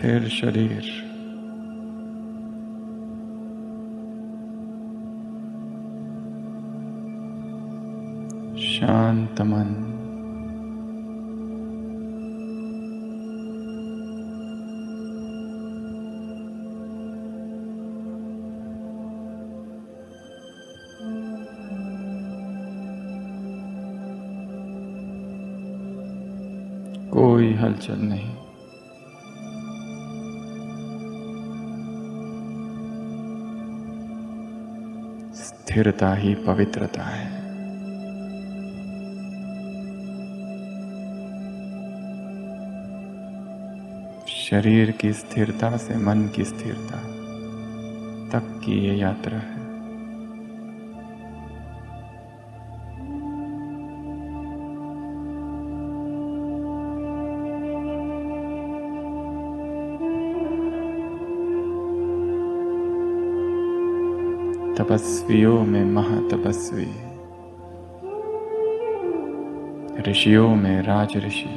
स्थिर शरीर, शांत मन, कोई हलचल नहीं। स्थिरता ही पवित्रता है। शरीर की स्थिरता से मन की स्थिरता तक की ये यात्रा है। तपस्वियों में महातपस्वी, ऋषियों में राज ऋषि,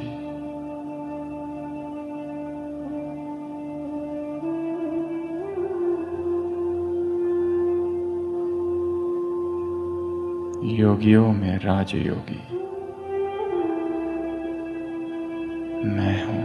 योगियों में राजयोगी मैं हूं।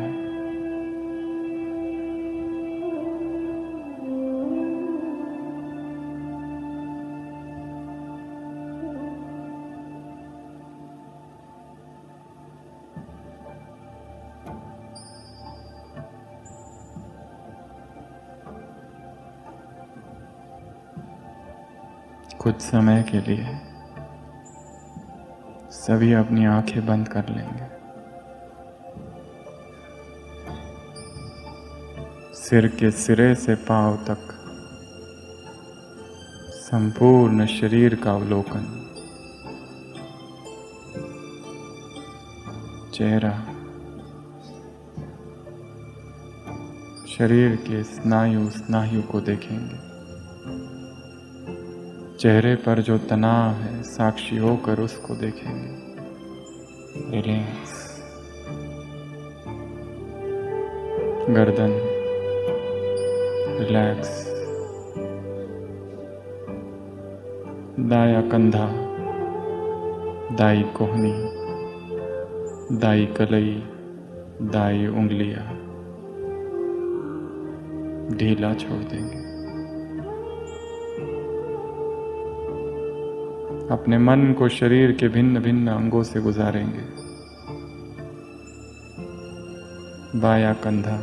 कुछ समय के लिए सभी अपनी आंखें बंद कर लेंगे। सिर के सिरे से पांव तक संपूर्ण शरीर का अवलोकन। चेहरा, शरीर के स्नायु को देखेंगे। चेहरे पर जो तनाव है साक्षी होकर उसको देखेंगे। रिलैक्स। गर्दन रिलैक्स, दाया कंधा, दाई कोहनी, दाई कलई, दाई उंगलियां ढीला छोड़ देंगे। अपने मन को शरीर के भिन्न भिन्न अंगों से गुजारेंगे। बाया कंधा,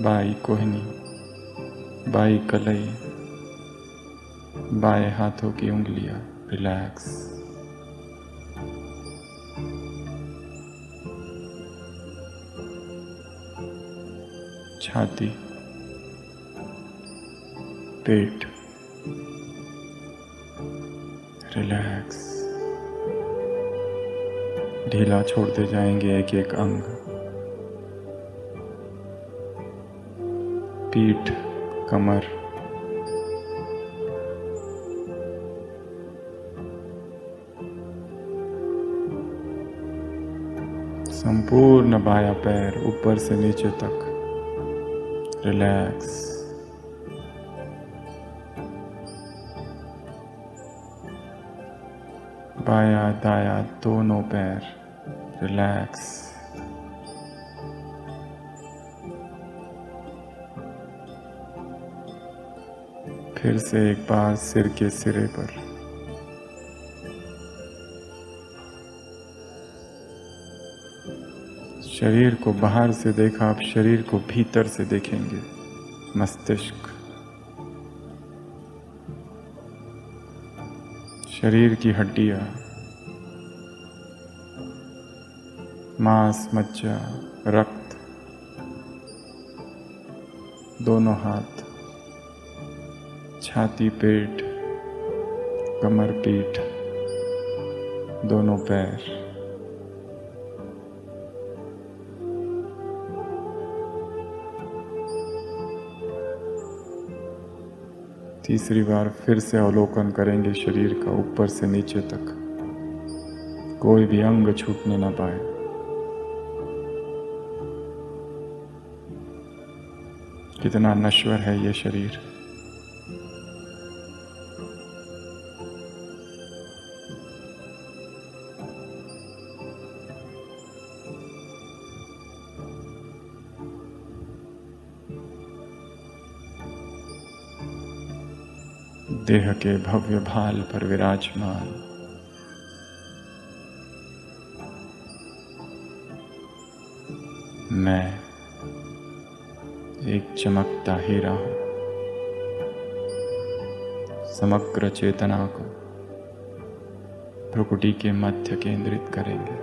बाई कोहनी, बाई कलई, बाएं हाथों की उंगलियां रिलैक्स। छाती, पेट रिलैक्स। ढीला छोड़ते जाएंगे एक एक अंग। पीठ, कमर, संपूर्ण बायां पैर ऊपर से नीचे तक रिलैक्स। बाया दाया दोनों पैर रिलैक्स। फिर से एक बार सिर के सिरे पर। शरीर को बाहर से देखा, अब शरीर को भीतर से देखेंगे। मस्तिष्क, शरीर की हड्डियां, मांस, मज्जा, रक्त, दोनों हाथ, छाती, पेट, कमर, पीठ, दोनों पैर। तीसरी बार फिर से अवलोकन करेंगे शरीर का ऊपर से नीचे तक, कोई भी अंग छूटने ना पाए। कितना नश्वर है ये शरीर। देह के भव्य भाल पर विराजमान मैं एक चमकता हीरा हूं। समग्र चेतना को भ्रुकुटी के मध्य केंद्रित करेंगे।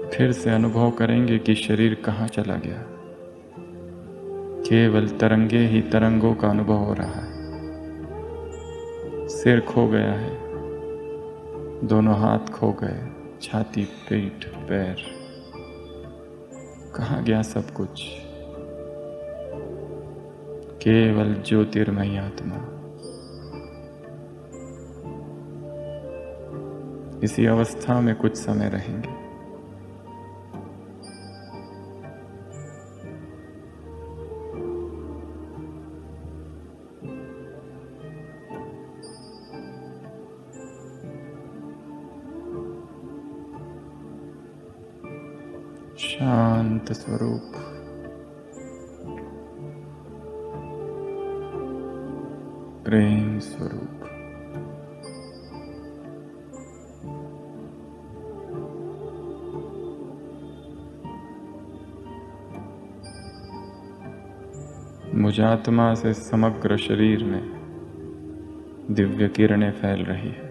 फिर से अनुभव करेंगे कि शरीर कहाँ चला गया। केवल तरंगे ही तरंगों का अनुभव हो रहा है। सिर खो गया है, दोनों हाथ खो गए, छाती, पेट, पैर, कहाँ गया सब कुछ। केवल ज्योतिर्मयी आत्मा। इसी अवस्था में कुछ समय रहेंगे। शांत स्वरूप, प्रेम स्वरूप, मुझ आत्मा से समग्र शरीर में दिव्य किरणें फैल रही है।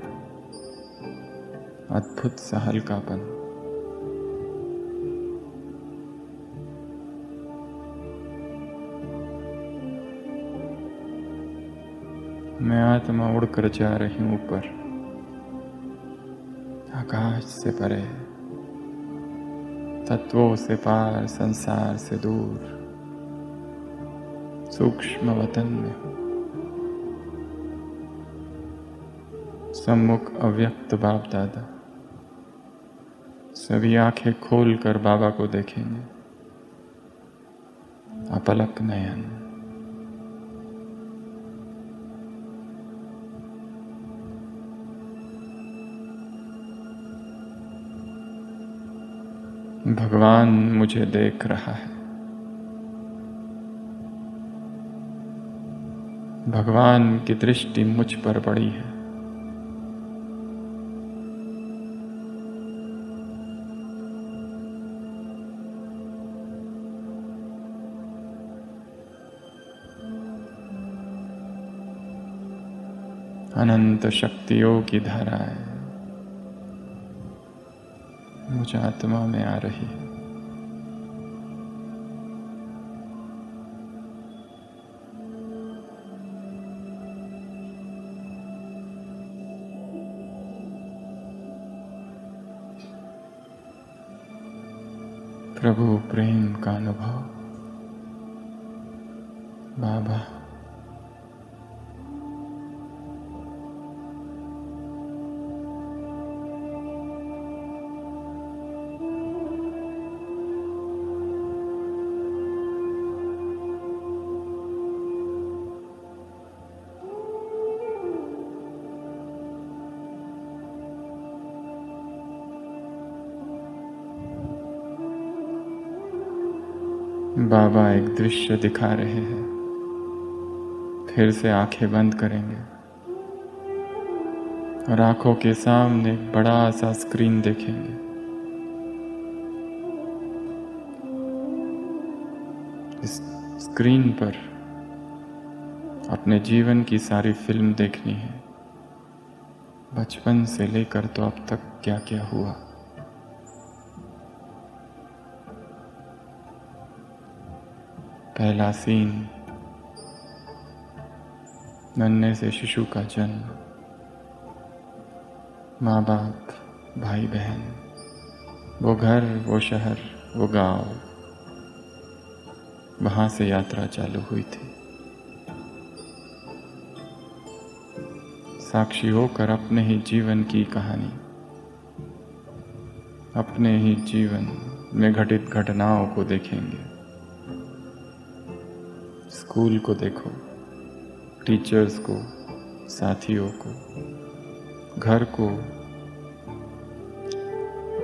अद्भुत सा हल्कापन। मैं आत्मा उड़कर जा रही हूं ऊपर, आकाश से परे, तत्वों से पार, संसार से दूर, सूक्ष्म वतन में हूं। सम्मुख अव्यक्त बाप दादा सभी आंखें खोलकर बाबा को देखेंगे। अपलक नयन। भगवान मुझे देख रहा है। भगवान की दृष्टि मुझ पर पड़ी है। अनंत शक्तियों की धाराएं मुझ आत्मा में आ रही है। प्रभु प्रेम का अनुभव। बाबा बाबा एक दृश्य दिखा रहे हैं। फिर से आंखें बंद करेंगे और आंखों के सामने एक बड़ा सा स्क्रीन देखेंगे। इस स्क्रीन पर अपने जीवन की सारी फिल्म देखनी है। बचपन से लेकर तो अब तक क्या क्या हुआ। पहला सीन, नन्हे से शिशु का जन्म, माँ बाप, भाई बहन, वो घर, वो शहर, वो गांव, वहां से यात्रा चालू हुई थी। साक्षी होकर अपने ही जीवन की कहानी, अपने ही जीवन में घटित घटनाओं को देखेंगे। स्कूल को देखो, टीचर्स को, साथियों को, घर को,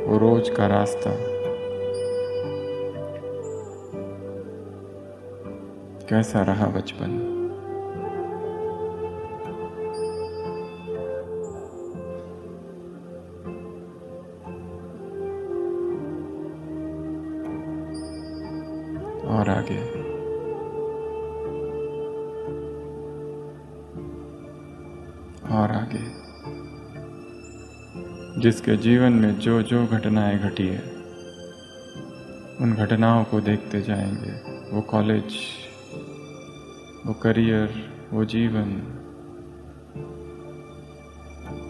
वो रोज का रास्ता, कैसा रहा बचपन। और आगे और आगे, जिसके जीवन में जो जो घटनाएं घटी है, उन घटनाओं को देखते जाएंगे। वो कॉलेज, वो करियर, वो जीवन,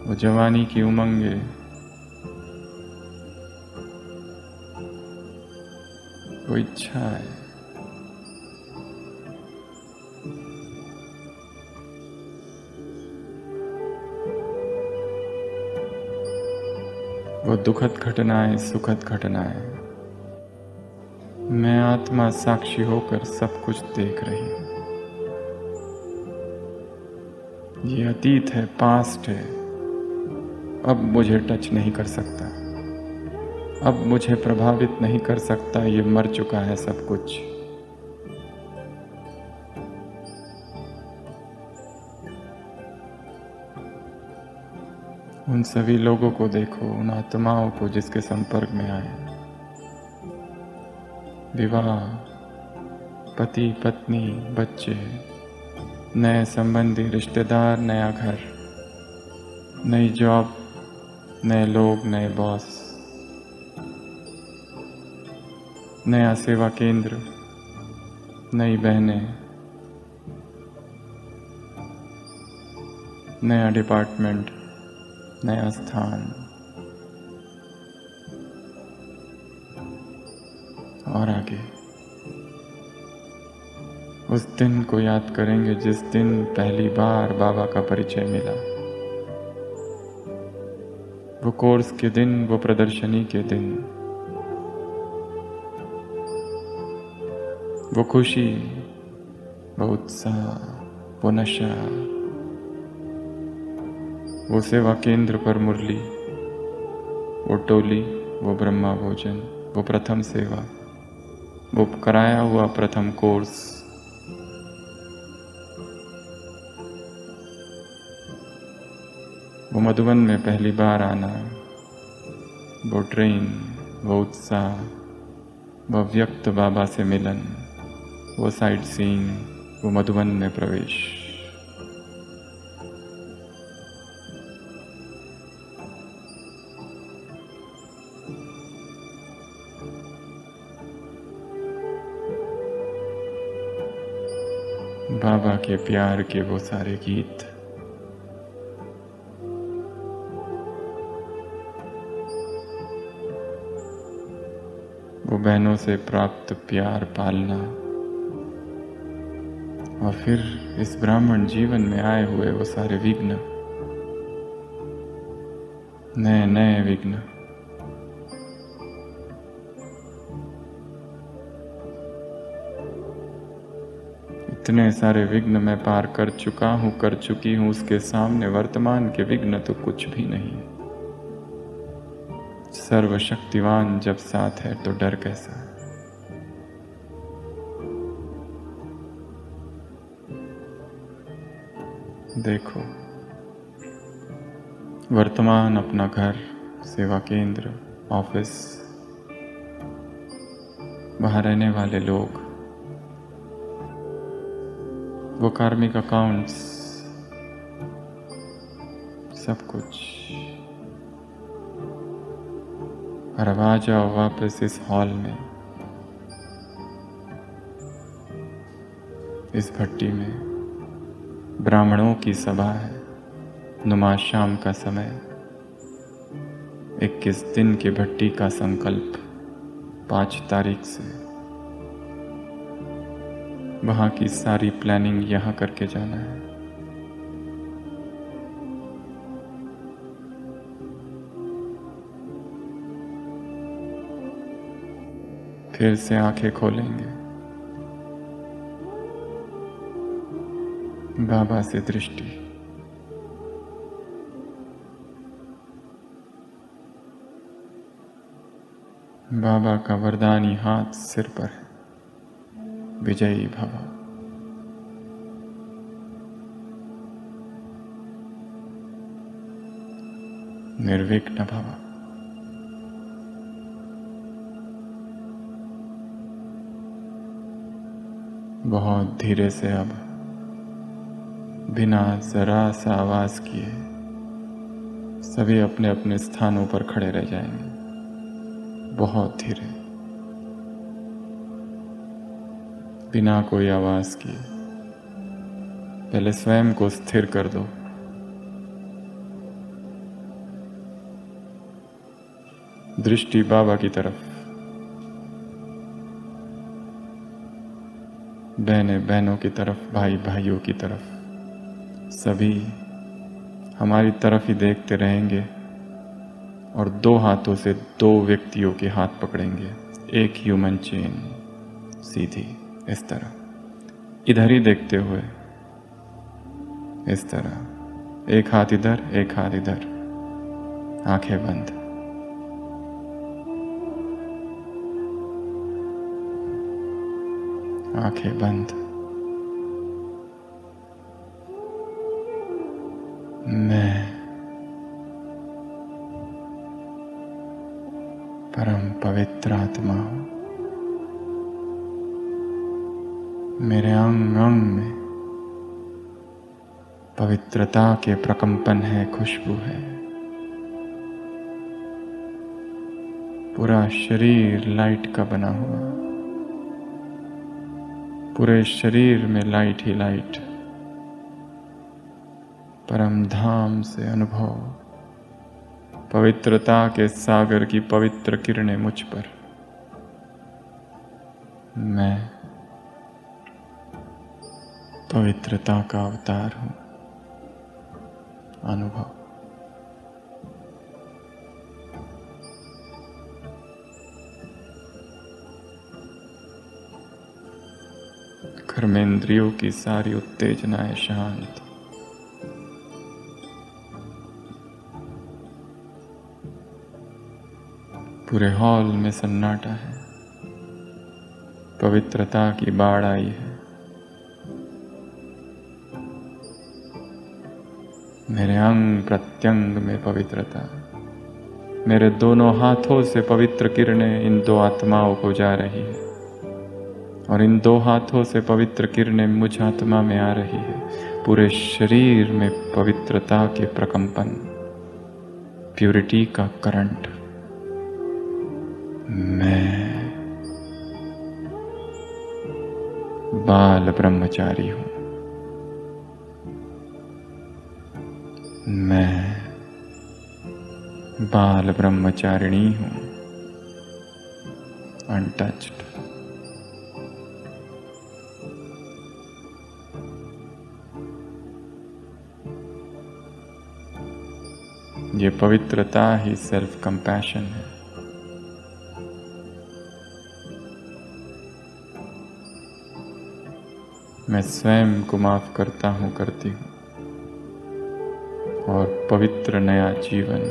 वो जवानी की उमंगे, वो इच्छाएं, वो दुखद घटनाएं, सुखद घटनाएं। मैं आत्मा साक्षी होकर सब कुछ देख रही हूं। ये अतीत है, पास्ट है, अब मुझे टच नहीं कर सकता, अब मुझे प्रभावित नहीं कर सकता। ये मर चुका है सब कुछ। उन सभी लोगों को देखो, उन आत्माओं को जिसके संपर्क में आए। विवाह, पति पत्नी, बच्चे, नए संबंधी, रिश्तेदार, नया घर, नई जॉब, नए लोग, नए बॉस, नया सेवा केंद्र, नई बहनें, नया डिपार्टमेंट, नया स्थान। और आगे उस दिन को याद करेंगे जिस दिन पहली बार बाबा का परिचय मिला। वो कोर्स के दिन, वो प्रदर्शनी के दिन, वो खुशी, वो उत्साह, वो नशा, वो सेवा केंद्र पर मुरली, वो टोली, वो ब्रह्मा भोजन, वो प्रथम सेवा, वो कराया हुआ प्रथम कोर्स, वो मधुबन में पहली बार आना, वो ट्रेन, वो उत्साह, वो व्यक्त बाबा से मिलन, वो साइट सीइंग, वो मधुबन में प्रवेश। बाबा के प्यार के वो सारे गीत, वो बहनों से प्राप्त प्यार पालना, और फिर इस ब्राह्मण जीवन में आए हुए वो सारे विघ्न, नए नए विघ्न। इतने सारे विघ्न मैं पार कर चुका हूं, कर चुकी हूं, उसके सामने वर्तमान के विघ्न तो कुछ भी नहीं। सर्वशक्तिवान जब साथ है तो डर कैसा है। देखो, वर्तमान अपना घर, सेवा केंद्र, ऑफिस, वहां रहने वाले लोग, वो कार्मिक अकाउंट्स, सब कुछ। और अब आ जाओ वापस इस हॉल में, इस भट्टी में। ब्राह्मणों की सभा है, नुमाज शाम का समय, 21 दिन की भट्टी का संकल्प, 5 तारीख से। वहां की सारी प्लानिंग यहाँ करके जाना है। फिर से आंखें खोलेंगे, बाबा से दृष्टि, बाबा का वरदानी हाथ सिर पर है। विजयी भव। निर्विघ्न भव। बहुत धीरे से अब बिना जरा सा आवाज किए सभी अपने अपने स्थानों पर खड़े रह जाएंगे। बहुत धीरे, बिना कोई आवाज किए। पहले स्वयं को स्थिर कर दो। दृष्टि बाबा की तरफ। बहनें बहनों की तरफ, भाई भाइयों की तरफ। सभी हमारी तरफ ही देखते रहेंगे और दो हाथों से दो व्यक्तियों के हाथ पकड़ेंगे। एक ह्यूमन चेन सीधी इस तरह, इधर ही देखते हुए इस तरह। एक हाथ इधर, एक हाथ इधर। आंखें बंद। आंखें बंद। मैं परम पवित्र आत्मा हूं। मेरे अंग अंग में पवित्रता के प्रकंपन है, खुशबू है। पूरा शरीर लाइट का बना हुआ, पूरे शरीर में लाइट ही लाइट। परम धाम से अनुभव, पवित्रता के सागर की पवित्र किरणें मुझ पर। मैं पवित्रता का अवतार हूं। अनुभव। कर्मेंद्रियों की सारी उत्तेजनाएं शांत। पूरे हॉल में सन्नाटा है। पवित्रता की बाढ़ आई है। मेरे अंग प्रत्यंग में पवित्रता। मेरे दोनों हाथों से पवित्र किरणें इन दो आत्माओं को जा रही है और इन दो हाथों से पवित्र किरणें मुझ आत्मा में आ रही है। पूरे शरीर में पवित्रता के प्रकंपन, प्यूरिटी का करंट। मैं बाल ब्रह्मचारी हूं। मैं बाल ब्रह्मचारिणी हूं। अनटच्ड। ये पवित्रता ही सेल्फ कंपैशन है। मैं स्वयं को माफ करता हूं, करती हूं और पवित्र नया जीवन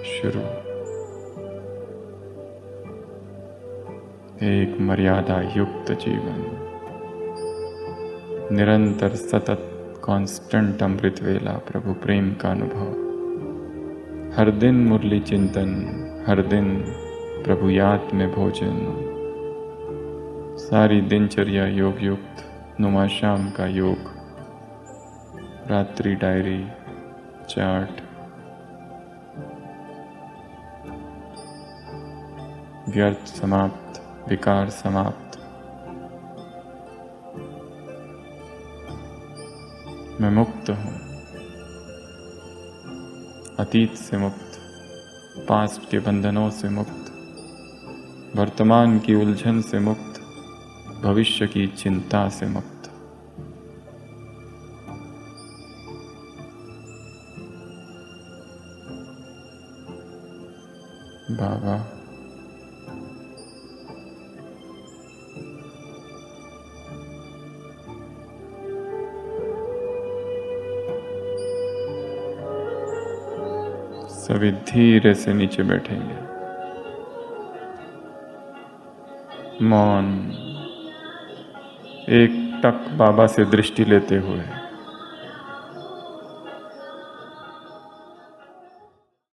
शुरू। एक मर्यादा युक्त जीवन, निरंतर सतत कांस्टेंट अमृत वेला, प्रभु प्रेम का अनुभव। हर दिन मुरली चिंतन, हर दिन प्रभु याद में भोजन। सारी दिनचर्या योग युक्त, नुमा शाम का योग, रात्रि डायरी, चार्ट। व्यर्थ समाप्त, विकार समाप्त। मैं मुक्त हूं। अतीत से मुक्त, पास्ट के बंधनों से मुक्त, वर्तमान की उलझन से मुक्त, भविष्य की चिंता से मुक्त। बाबा सभी धीरे से नीचे बैठेंगे। मौन, एक टक बाबा से दृष्टि लेते हुए